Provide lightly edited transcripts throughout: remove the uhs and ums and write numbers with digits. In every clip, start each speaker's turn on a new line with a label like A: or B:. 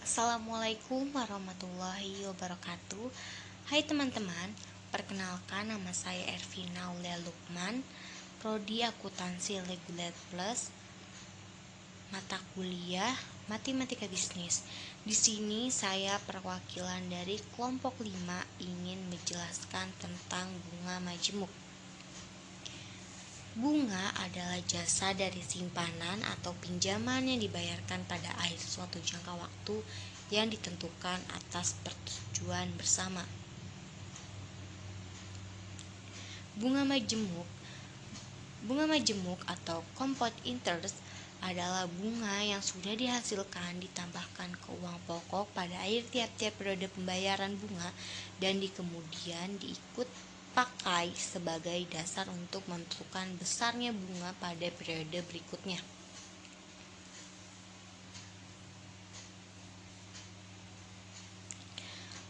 A: Assalamualaikum warahmatullahi wabarakatuh. Hai teman-teman, perkenalkan nama saya Ervina Aulia Lukman, Prodi Akuntansi Reguler Plus, mata kuliah Matematika Bisnis. Di sini saya perwakilan dari kelompok 5 ingin menjelaskan tentang bunga majemuk. Bunga adalah jasa dari simpanan atau pinjaman yang dibayarkan pada akhir suatu jangka waktu yang ditentukan atas persetujuan bersama. Bunga majemuk atau compound interest adalah bunga yang sudah dihasilkan ditambahkan ke uang pokok pada akhir tiap-tiap periode pembayaran bunga dan kemudian diikut pakai sebagai dasar untuk menentukan besarnya bunga pada periode berikutnya.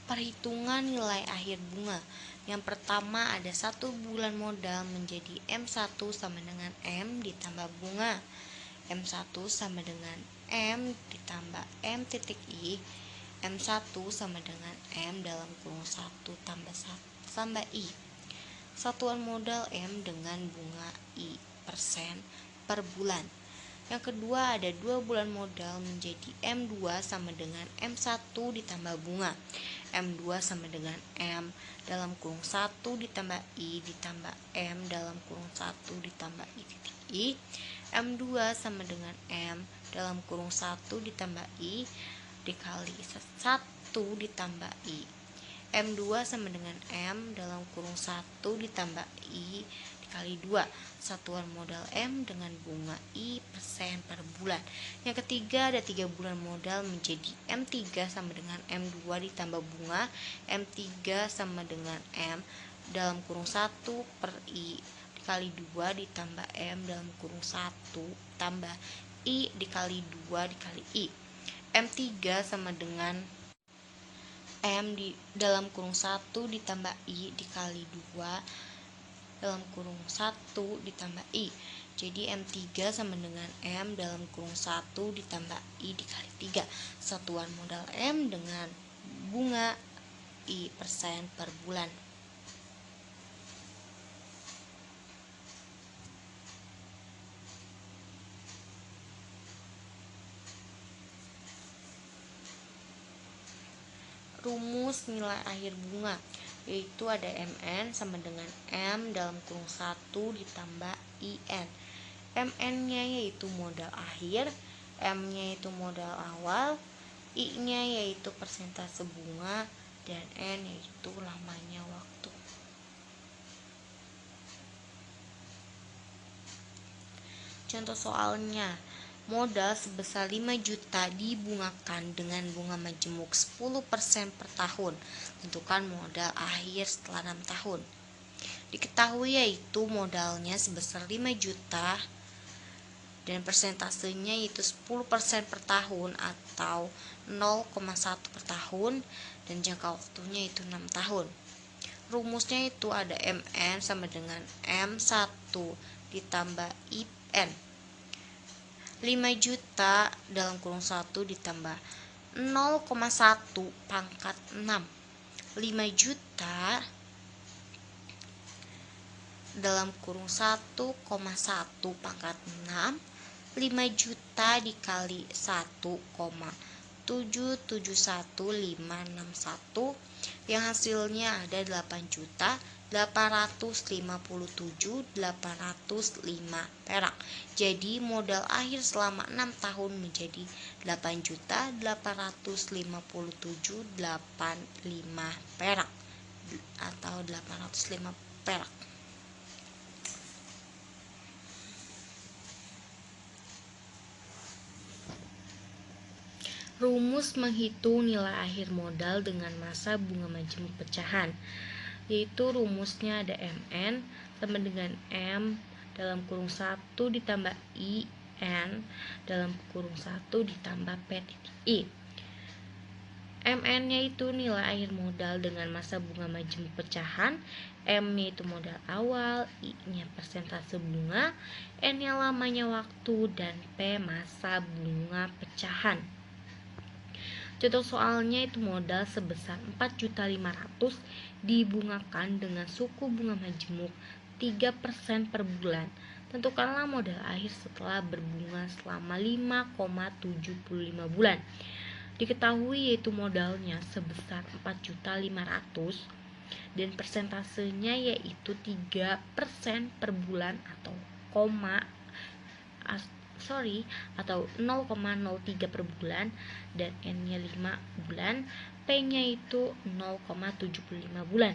A: Perhitungan nilai akhir bunga. Yang pertama ada 1 bulan modal menjadi M1 sama dengan M ditambah bunga. M1 sama dengan M ditambah M titik I. M1 sama dengan M dalam kurung 1 tambah I. Satuan modal M dengan bunga I persen per bulan. Yang kedua ada 2 bulan modal menjadi M2 sama dengan M1 ditambah bunga. M2 sama dengan M dalam kurung 1 ditambah I ditambah M dalam kurung 1 ditambah I titik I. M2 sama dengan M dalam kurung 1 ditambah I dikali 1 ditambah I. M2 sama dengan M dalam kurung 1 ditambah I dikali 2. Satuan modal M dengan bunga I persen per bulan. Yang ketiga ada 3 bulan modal menjadi M3 sama dengan M2 ditambah bunga. M3 sama dengan M dalam kurung 1 per I dikali 2 ditambah M dalam kurung 1 tambah I dikali 2 dikali I. M3 sama dengan M dalam kurung 1 ditambah I dikali 2 dalam kurung 1 ditambah I. Jadi M3 sama dengan M dalam kurung 1 ditambah I dikali 3. Satuan modal M dengan bunga I persen per bulan. Rumus nilai akhir bunga yaitu ada MN sama dengan M dalam kurung 1 ditambah IN. MN-nya yaitu modal akhir, M-nya yaitu modal awal, I-nya yaitu persentase bunga, dan N yaitu lamanya waktu. Contoh soalnya, modal sebesar 5 juta dibungakan dengan bunga majemuk 10% per tahun. Tentukan modal akhir setelah 6 tahun. Diketahui yaitu modalnya sebesar 5 juta dan persentasenya yaitu 10% per tahun atau 0,1 per tahun dan jangka waktunya itu 6 tahun. Rumusnya itu ada MN sama dengan M1 ditambah IN. 5 juta dalam kurung 1 ditambah 0,1 pangkat 6. 5 juta dalam kurung 1,1 pangkat 6. 5 juta dikali 1,771561 yang hasilnya ada 8.857.805 perak. Jadi modal akhir selama 6 tahun menjadi 8.857.805 perak atau 805 perak. Rumus menghitung nilai akhir modal dengan masa bunga majemuk pecahan, yaitu rumusnya ada MN sama dengan M dalam kurung 1 ditambah IN dalam kurung 1 ditambah P titik I. MN-nya itu nilai akhir modal dengan masa bunga majemuk pecahan, M-nya itu modal awal, I-nya persentase bunga, N-nya lamanya waktu, dan P masa bunga pecahan. Contoh soalnya itu modal sebesar 4.500.000 dibungakan dengan suku bunga majemuk 3% per bulan. Tentukanlah modal akhir setelah berbunga selama 5,75 bulan. Diketahui yaitu modalnya sebesar 4.500.000 dan persentasenya yaitu 3% per bulan atau atau 0,03 per bulan, dan N-nya 5 bulan, P-nya itu 0,75 bulan.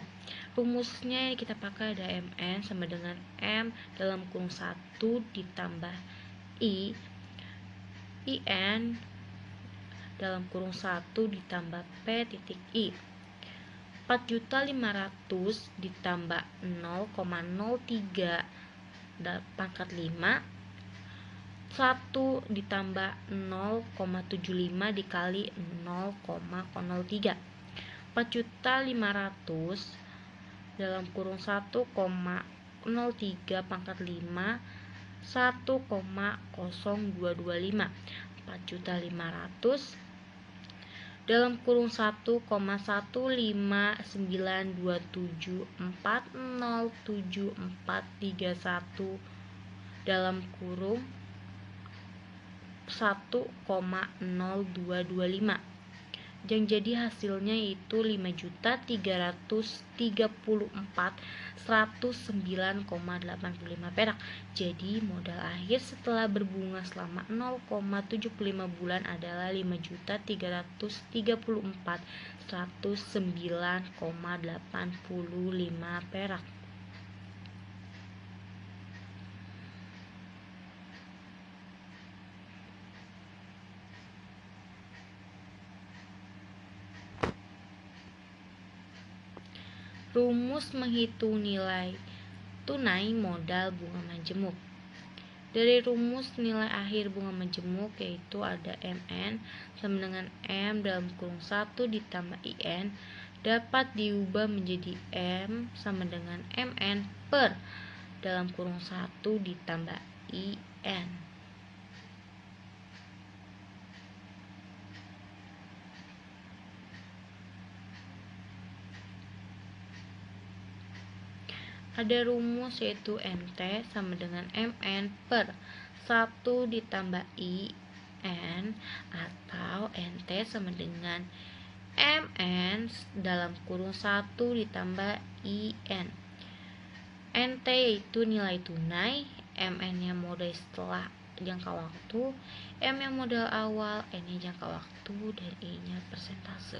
A: Rumusnya kita pakai ada MN sama dengan M dalam kurung 1 ditambah IN dalam kurung 1 ditambah P titik I. 4.500.000 ditambah 0,03 pangkat 5, 1 ditambah 0,75 dikali 0,03. 4.500.000 dalam kurung 1,03 pangkat 5 1,0225. 4.500.000 dalam kurung 1,15927407431 dalam kurung 1,0225, yang jadi hasilnya itu 5.334.109,85 perak. Jadi modal akhir setelah berbunga selama 0,75 bulan adalah 5.334.109,85 perak. Rumus menghitung nilai tunai modal bunga majemuk. Dari rumus nilai akhir bunga majemuk yaitu ada MN sama dengan M dalam kurung 1 ditambah IN dapat diubah menjadi M sama dengan MN per dalam kurung 1 ditambah IN. Ada rumus yaitu MT sama dengan MN per 1 ditambah IN atau NT sama dengan MN dalam kurung 1 ditambah IN. NT yaitu nilai tunai, MN-nya modal setelah jangka waktu, M-nya modal awal, N-nya jangka waktu, dan I-nya persentase.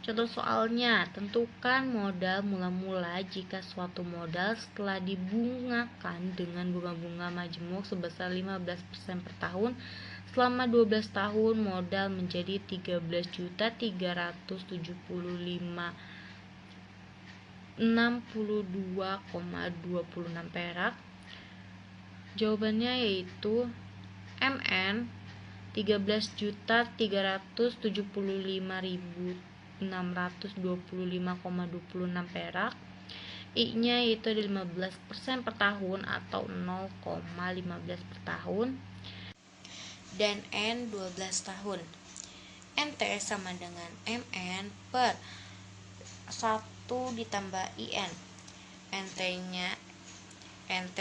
A: Contoh soalnya, tentukan modal mula-mula jika suatu modal setelah dibungakan dengan bunga-bunga majemuk sebesar 15% per tahun selama 12 tahun modal menjadi 13.365.62,26 perak. Jawabannya yaitu MN 13.475.625,26 perak. I-nya yaitu 15% per tahun atau 0,15 per tahun, dan N 12 tahun. NT sama dengan MN per 1 ditambah IN. NT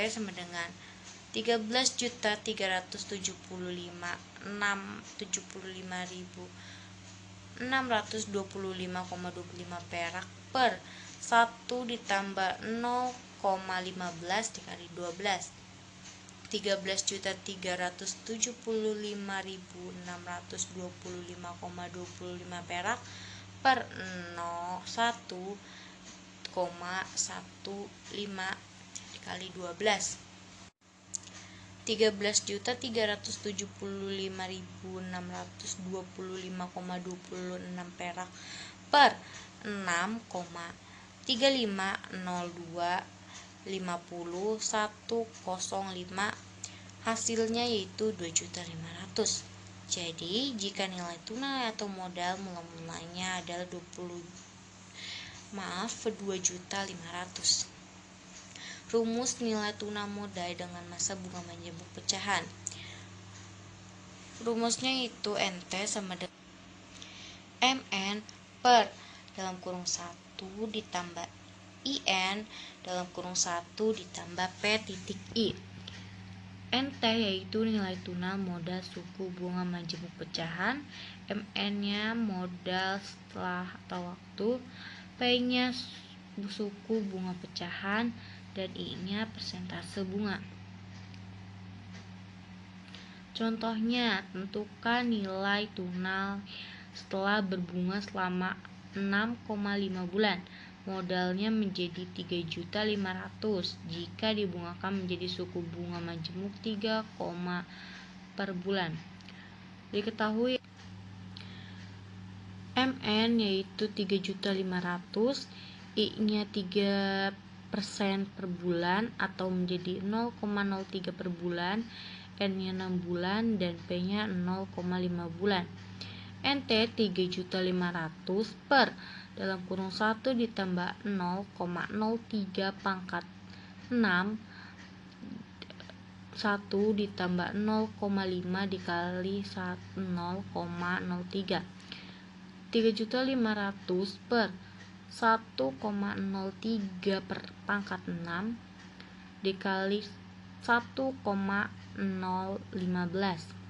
A: sama dengan 13.375.625,25 perak per 1 ditambah 0,15 dikali 12. 13.375.625,25 perak per 1,15 dikali 12. 13.375.625,26 perak per 6,350250,105, hasilnya yaitu 2.500.000. Jadi jika nilai tunai atau modal mula-mulanya adalah 2.500.000. Rumus nilai tunai modal dengan masa bunga majemuk pecahan. Rumusnya itu NT sama dengan MN per dalam kurung 1 ditambah IN dalam kurung 1 ditambah P titik I. NT yaitu nilai tunggal modal suku bunga majemuk pecahan, MN-nya modal setelah atau waktu, P-nya suku bunga pecahan, dan I-nya persentase bunga. Contohnya, tentukan nilai tunggal setelah berbunga selama 6,5 bulan. Modalnya menjadi 3.500.000 jika dibungakan menjadi suku bunga majemuk 3, per bulan. Diketahui MN yaitu 3.500.000, I-nya 3% per bulan atau menjadi 0,03 per bulan, N-nya 6 bulan, dan P-nya 0,5 bulan. NT 3.500.000 per dalam kurung 1 ditambah 0,03 pangkat 6 1 ditambah 0,5 dikali 0,03. 3.500.000 per 1,03 per pangkat 6 dikali 1,015.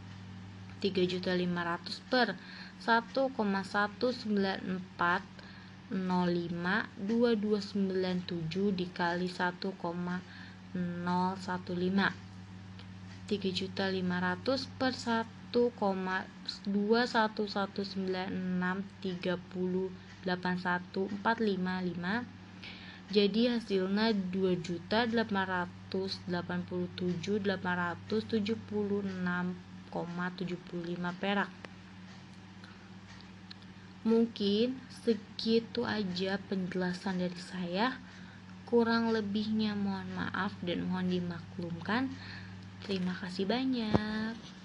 A: 3.500.000 per 1,194052297 dikali 1,015. 3.500.000 per 1,21963081455. Jadi hasilnya 2.887.876,75 perak. Mungkin segitu aja penjelasan dari saya. Kurang lebihnya mohon maaf dan mohon dimaklumkan. Terima kasih banyak.